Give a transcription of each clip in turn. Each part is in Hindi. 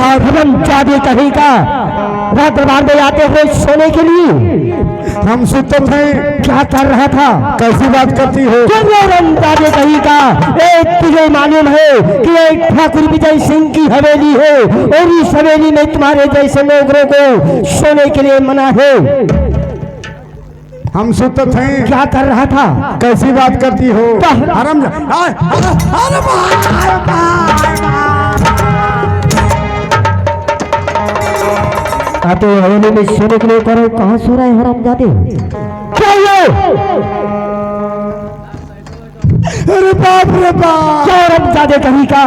बताओ हरामजादे कहीं का रात दरबार में आते हुए सोने के लिए हम सुते थे। क्या कर रहा था? कैसी बात करती हो? हरामजादे कहीं का तुझे मालूम है कि एक ठाकुर विजय सिंह की हवेली है और इस हवेली में तुम्हारे जैसे नौकरों को सोने के लिए मना है। हम सुते थे। क्या कर रहा था? कैसी बात करती हो? आते हवेली में सोने के लिए करो। कहाँ सो रहा है हरामजादे? क्या ये? अरे बाप रे बाप! क्या हरामजादे कहीं का?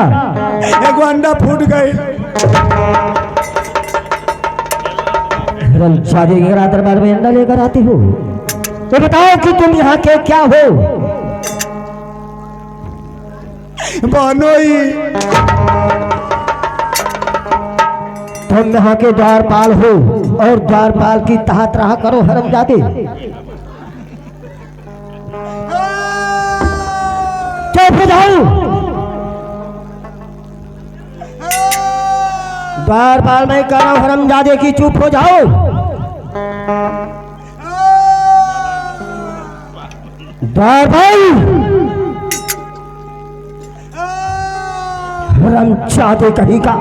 एक अंडा फूट गई। हरामजादे के रात दरबार में अंडा लेकर आते हो? तो बताओ कि तुम यहाँ के क्या हो? बनोई। तुम यहाँ के द्वारपाल हो और द्वारपाल की तहत रहा करो हरामजादे। चुप हो जाओ। द्वारपाल मैं कह रहा हूं हरामजादे की चुप हो जाओ। द्वारपाल हरामजादे कहीं का।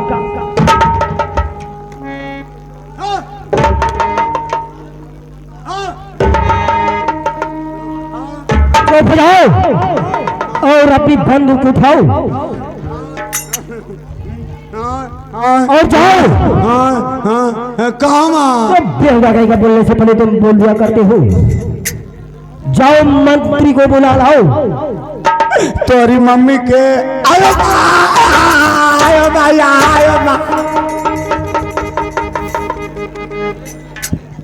चुप हो जाओ और अपनी बंदूक उठाओ और जाओ। कहाँ? बेहुदा कहीं का बोलने से पहले तुम बोल दिया करते हो। जाओ मंत्री को बुला लाओ। तोरी मम्मी के आयो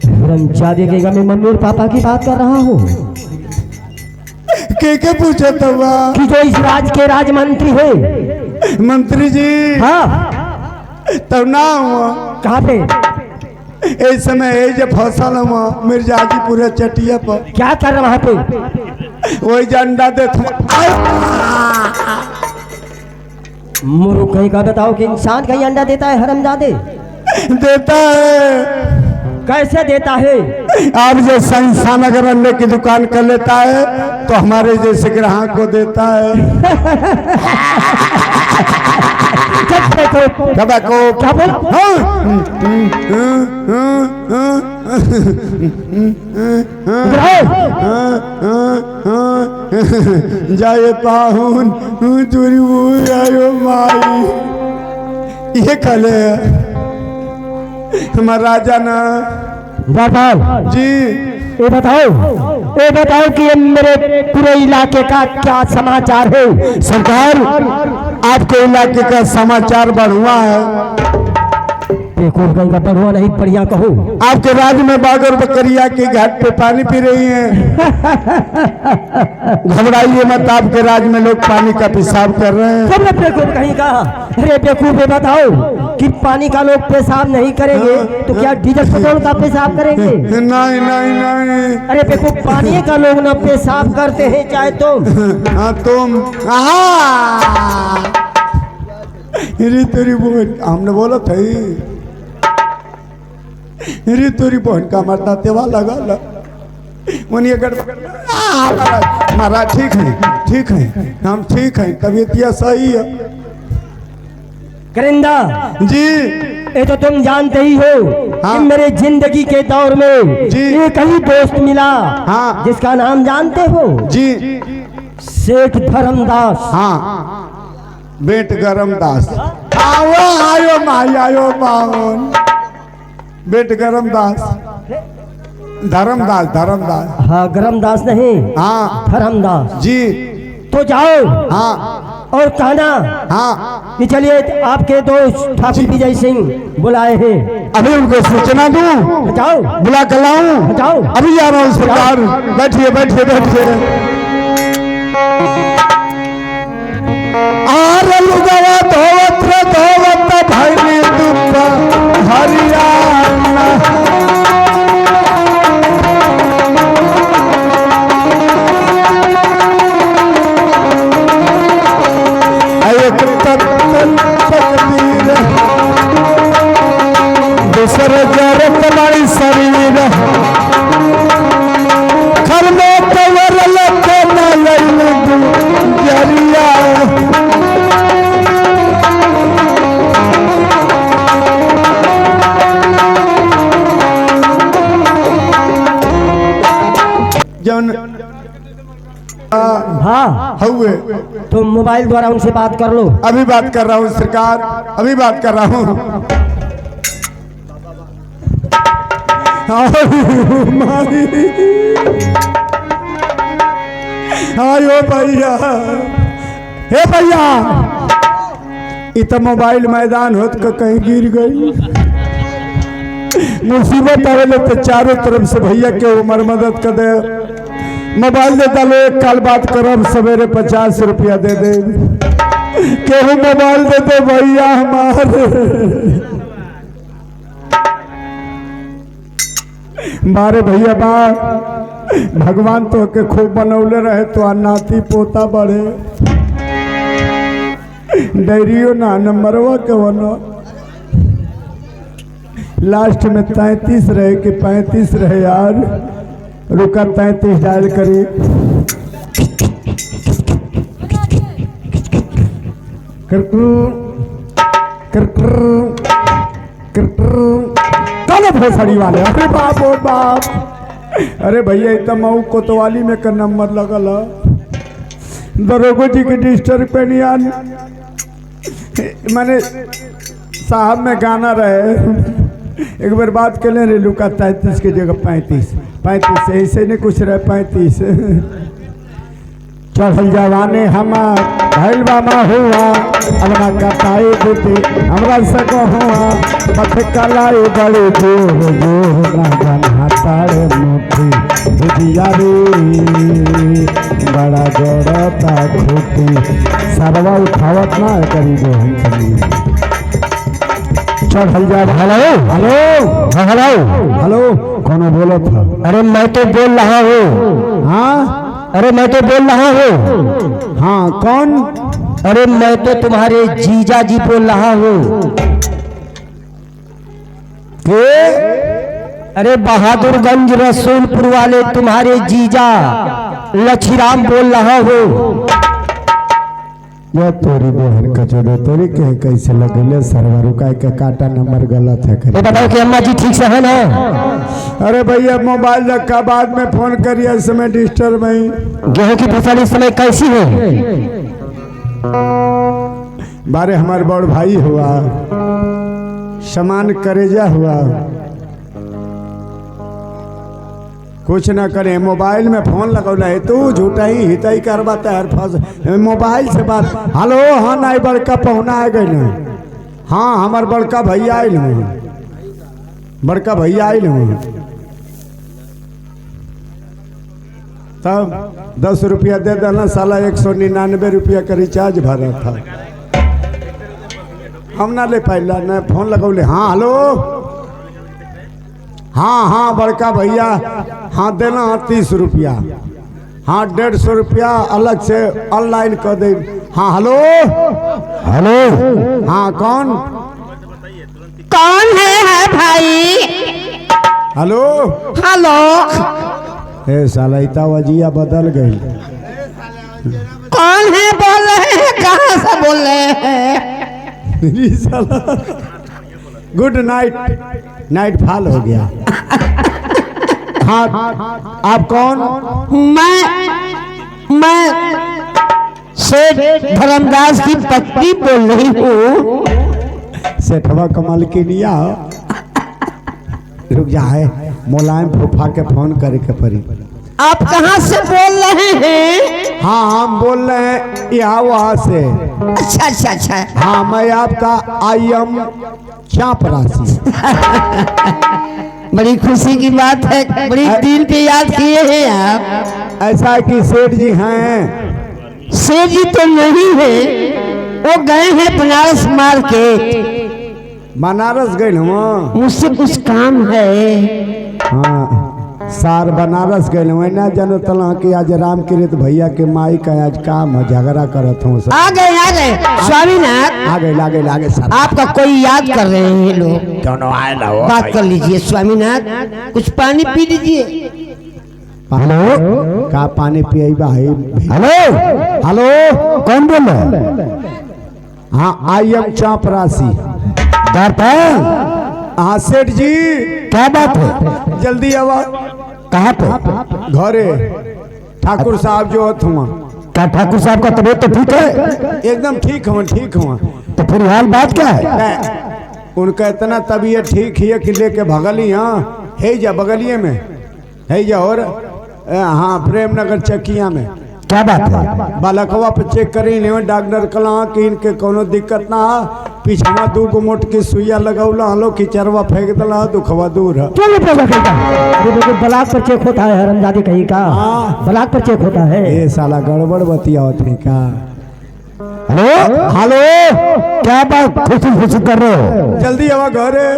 हरामजादे कहेगा मैं मम्मी और पापा की बात कर रहा हूँ। के पूछे तो कि जो इस राज के राजमंत्री है। मंत्री जी? हाँ। तब ना हुआ कहाँ पे? इस समय जब फसल हम मिर्जाजी पूरे चटिया पर क्या कर रहा वहां पे? वही अंडा दे। मुर्ख कहीं का बताओ कि इंसान कहीं अंडा देता है हरामजादे? देता है। कैसे देता है? आप जो संस्थान अगर अंडे की दुकान कर लेता है तो हमारे जैसे ग्राहक को देता है। क्या बोला? जाए पाहुन तुरी आयो माई ये कले हमारा राजा ना। द्वारपाल जी ये बताओ कि ये मेरे पूरे इलाके का क्या समाचार है? सरकार आपके इलाके का समाचार बढ़ुआ है। कहीं का बढ़ुआ नहीं बढ़िया कहो। आपके राज्य में बागर बकरिया के घाट पे पानी पी रही हैं। घबराइए मत, आपके राज्य में लोग पानी का पेशाब कर रहे हैं। सब बेवकूफ कहीं का। अरे बेवकूफ ये बताओ कि पानी का लोग पेशाब नहीं करेंगे तो क्या डीजल पेट्रोल का पेशाब करेंगे? नहीं नहीं नहीं। अरे बेवकूफ पानी का लोग ना पेशाब करते हैं चाहे तुम। हाँ तुम तेरी बहन हमने बोला था तोरी बहन का मरता तेवा लगा महाराज ठीक है हम ठीक है, तबीयत यह सही है। करिंदा जी ये तो तुम जानते ही हो। हाँ। कि मेरे जिंदगी के दौर में जी। एक ही दोस्त मिला। हाँ। जिसका नाम जानते हो? जी सेठ धर्मदास। हाँ बेट गरमदास। आयो माई आयो बावन बेट गरमदास धर्मदास। हाँ गरमदास नहीं, हाँ धर्मदास जी। तो जाओ हाँ और कहना हाँ कि चलिए आपके दोस्त ठाकुर विजय सिंह बुलाए हैं। अभी उनको सूचना दूं? जाओ बुला कर लाऊं? जाओ अभी जा रहा हूँ सरकार। बैठिए बैठिए बैठिए। धोवत भैरी दुख हरियाणा एक तत्तन तकदीर जौन हाँ हुए तो मोबाइल द्वारा उनसे बात कर लो। अभी बात कर रहा हूँ सरकार, अभी बात कर रहा हूँ। आयो भैया, हे भैया, इत मोबाइल मैदान होत का कहीं गिर गई। मुसीबत आवे तो चारों तरफ से भैया के उमर मदद कर दे। मोबाइल दे डालो, एक काल बात करब, सवेरे 50 रुपया दे दे। केहू मोबाइल दे दे भैया हमारे। मारे भैया बा, भगवान तो के खूब बनौले रहे तो नाती पोता बढ़े। डरियो ना नंबरवा के बनो। लास्ट में 33 रहे कि 35 रहे यार। रुका 33 डायल करी। चलो भोसड़ी वाले, अरे बाप ओ बाप। अरे भैया इतना मऊ कोतवाली में का नंबर लगल है। दरोगो जी के डिस्टर्ब पे नहीं आन मैंने साहब में गाना रहे। एक बार बात कर ले रेलू का 33 की जगह 35 से ऐसे नहीं कुछ रहे 35। चढ़ल जवाने हमार भैल बामा हुआ, अलमा कटाई देते हमरा सको हुआ। पथ कलाई बड़े जोर जोर ना जाना तारे मुठी बुझिया रे, बड़ा जोड़ता खूटी सरवा उठावत ना करी जो हम करी। चढ़ल जा। हेलो हेलो हेलो हेलो, कौन बोलो था? अरे मैं तो बोल रहा हूँ। हाँ अरे मैं तो बोल रहा हूँ। हाँ कौन? अरे मैं तो तुम्हारे जीजा जी बोल रहा हूँ। अरे बहादुरगंज रसूलपुर वाले तुम्हारे जीजा लक्ष्मीराम बोल रहा हूँ। यह तोरी बहन कचोड़े तोरी के कैसे लगेले सरवर का काटा नंबर गलत है। ये बताओ कि अम्मा जी ठीक से है ना? अरे भैया मोबाइल रखा, बाद में फोन करिए, इस समय डिस्टर्ब नहीं। गेहूं की फसल इस समय कैसी है? बारे हमारे बड़ भाई हुआ, समान करेजा हुआ, कुछ ना करे। मोबाइल में फोन लगौला है तू झूठा ही हिताई करवाता है। फंस मोबाइल से बात। हेलो हाँ नहीं बड़का पहुना आ गए ना। हाँ हमार बड़का भैया आयल हूँ, बड़का भैया आयल हूँ। तब 10 रुपया दे देना, साला 199 रुपया का रिचार्ज भरा था। हम ना ले पाइला ना फोन लगौले। हाँ हेलो, हाँ हाँ बड़का भैया, हाँ देना 30 रुपया, हाँ 150 रुपया अलग से ऑनलाइन कर दे। हाँ हेलो हेलो हाँ कौन? कौन है भाई? हेलो हेलो ए साला इता वजिया बदल गई। कौन है? बोल रहे हैं, कहाँ से बोल रहे हैं? साला गुड नाइट, नाइट फॉल हो गया। हाँ आप कौन? मैं सेठ धर्मदास की पत्नी बोल रही हूँ। सेठवा कमल की निया। रुक जा है, मुलायम फूफा के फोन करे के पड़ी। आप कहाँ से बोल रहे हैं? हाँ हम बोल रहे हैं यहाँ वहाँ से। अच्छा अच्छा अच्छा। हाँ मैं आपका IM चापरासी। बड़ी खुशी की बात है, बड़ी दिल पे याद किए हैं आप। ऐसा है कि सेठ जी हैं? सेठ जी तो नहीं है, वो गए हैं बनारस मार्केट। बनारस गए हम। मुझसे कुछ काम है। हाँ सार बनारस गए ना जानो तला कि आज राम किरित भैया के माई का आज काम है, झगड़ा करत हूँ। आ गए स्वामीनाथ। आगे सर। आपका कोई याद कर रहे हैं लोग। दोनों आए ना बात कर लीजिए स्वामीनाथ, कुछ पानी पी लीजिए। हेलो का पानी पिए भाई? हेलो हेलो कौन बोल रहा है? हाँ IM चापरासी। दर्पण हाँ सेठ जी क्या बात है? जल्दी आवा। कहाँ पे? घरे ठाकुर साहब जो होत हुआ। क्या ठाकुर साहब का तबीयत तो ठीक है? एकदम ठीक हुआ, ठीक हुआ। तो फिर हाल बात क्या है? नहीं, उनका इतना तबीयत ठीक है कि लेके भगली। हाँ है जा बगलिए में है जा। और हाँ प्रेमनगर चकिया में। क्या बात है? बालकवा पे चेक करी ले डॉक्टर कला कि इनके कोनो दिक्कत ना। पीछवा 2 मोट की सुइया लगौला हलो कि चरवा फेंक दला दुखवा दूर है। चलो प्रभु कहीं का अरे बिल्कुल ब्लॉक पर चेक होता है हरमजादी कहीं का। हाँ। ब्लॉक पर चेक होता है। ये साला गड़बड़ बतिया होते का। हेलो हेलो, क्या बात खुशी खुशी कर रहे हो? जल्दी आवा घरे।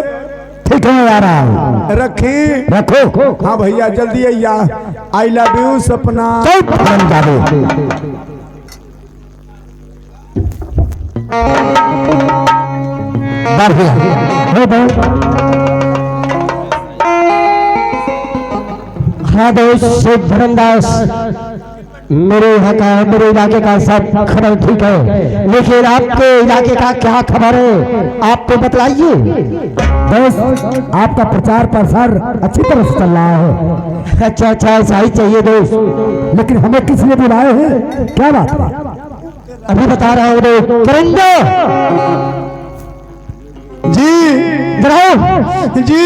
ठीक है आ रहा हूँ। रखी रखो। हाँ भैया जल्दी आइया। आई लव यू सपना। हाँ दोस्त शेख धर्मदास मेरे यहाँ का मेरे इलाके का सब खबर ठीक है, लेकिन आपके इलाके का क्या खबर है आप तो बतलाइए। दोस्त आपका प्रचार प्रसार अच्छी तरह से चल रहा है। अच्छा ऐसा ही चाहिए दोस्त। लेकिन हमें किस लिए बुलाए हैं? क्या बात है? अभी बता रहा हूँ दोस्त। करेंगे जी जी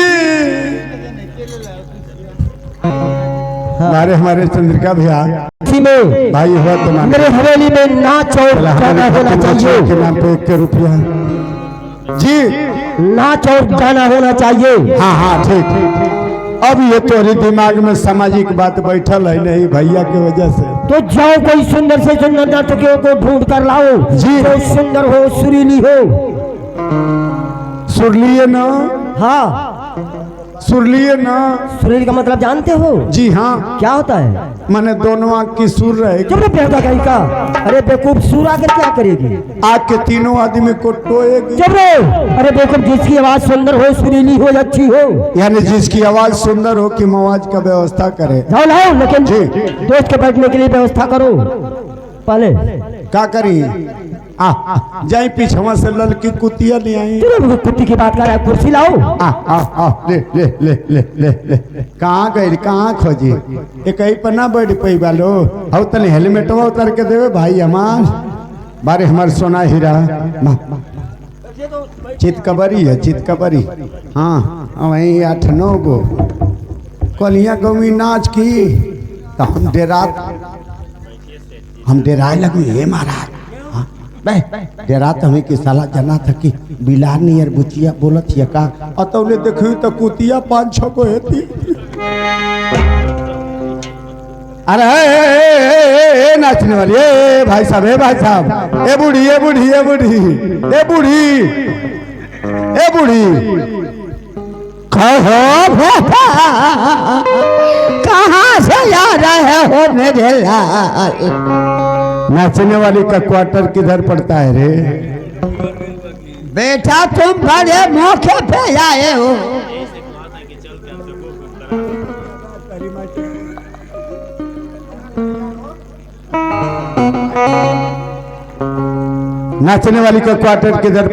हमारे चंद्रिका भैया में भाई हुआ तो मेरे हवेली में नाच और गाना होना चाहिए। के नाम पे 1 रुपया जी। नाच और गाना होना चाहिए। हाँ ठीक। अब ये तोरी दिमाग में सामाजिक बात बैठल है नहीं भैया के वजह से। तो जाओ कोई सुंदर से सुंदर नर्तकियों को ढूंढ कर लाओ जी। जो सुंदर हो सुरीली हो। सुरलिए ना? हाँ सुरलिए ना? सुरीली का मतलब जानते हो? जी हाँ। क्या होता है? माने दोनों आँख की सुर रहे। जब बेहदा कहीं का अरे बेवकूफ सुर आकर क्या करेगी? आँख के तीनों आदमी को टोएगी। जब अरे बेवकूफ जिसकी आवाज सुंदर हो सुरीली हो अच्छी हो, यानी जिसकी आवाज सुंदर हो कि मवाज का व्यवस्था करे। जाओ लाओ लेकिन जी। दोस्त के बैठने के लिए व्यवस्था करो पहले। क्या करी? जाई पीछवा से ललकी कुतिया ले आई। कुत्ती की बात कर रहा है, कुर्सी लाओ। ले ले ले ले ले ले कहाँ गई? कहाँ खोजी? एक ही पर ना बैठ पई बालो। हौ तनी हेलमेटवा उतर के देवे भाई हमार। बारे हमार सोना हीरा चितकबरी है चितकबरी। हाँ वही 8-9 गो कलिया गौवी नाच की तो हम डेराए लगे। हे महाराज डेरा तो हमें कि साला जना था कि बिलार नियर बुचिया बोलत हिया का। अतौले देखी तो कुतिया 5-6 को हेती। अरे ए नाचने वाली ए भाई साहब ए बूढ़ी कहाँ से आ रहे हो मेरे लाल? नाचने वाली का क्वार्टर किधर पड़ता है रे? बेटा तुम बड़े मौके पे आए हो। नाचने वाली का क्वार्टर किधर